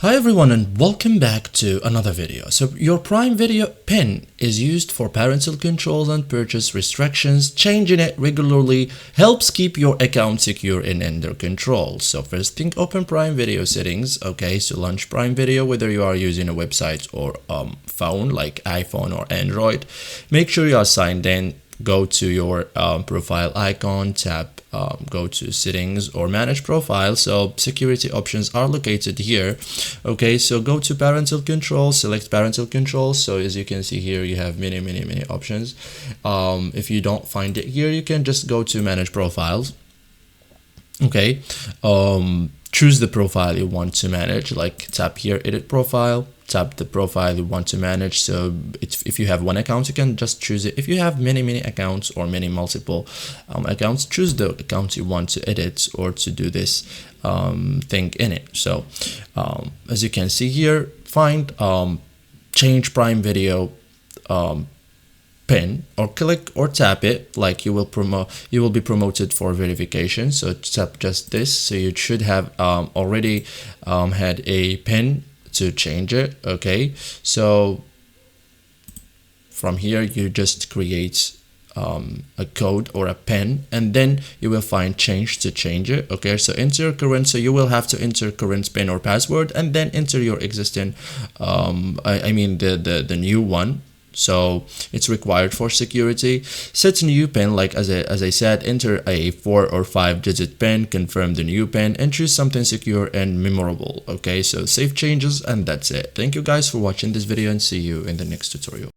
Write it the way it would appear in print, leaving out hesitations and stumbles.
Hi everyone and welcome back to another video. So your Prime Video PIN is used for parental controls and purchase restrictions. Changing it regularly helps keep your account secure and under control. So first thing, open Prime Video settings. Okay, so launch Prime Video whether you are using a website or phone like iPhone or Android. Make sure you are signed in. Go to your profile icon, tap go to settings or manage profile. So security options are located here. Okay, so go to parental controls, select parental controls. So as you can see here, you have many options. If you don't find it here, you can just go to manage profiles. Okay, choose the profile you want to manage, like tap here edit profile, tap the profile you want to manage. So if you have one account, you can just choose it. If you have many accounts or multiple accounts, choose the account you want to edit or to do this thing in it. So as you can see here, find change Prime Video PIN, or click or tap it, like you will be promoted for verification. So tap just this. So you should have already had a PIN to change it. Okay, so from here you just create a code or a PIN, and then you will find change to change it. Okay, so enter current, so you will have to enter current PIN or password, and then enter your existing I mean the new one. So it's required for security. Set new PIN, like as I said, enter a 4 or 5 digit PIN, confirm the new PIN, and choose something secure and memorable. Okay, so save changes, and that's it. Thank you guys for watching this video, and see you in the next tutorial.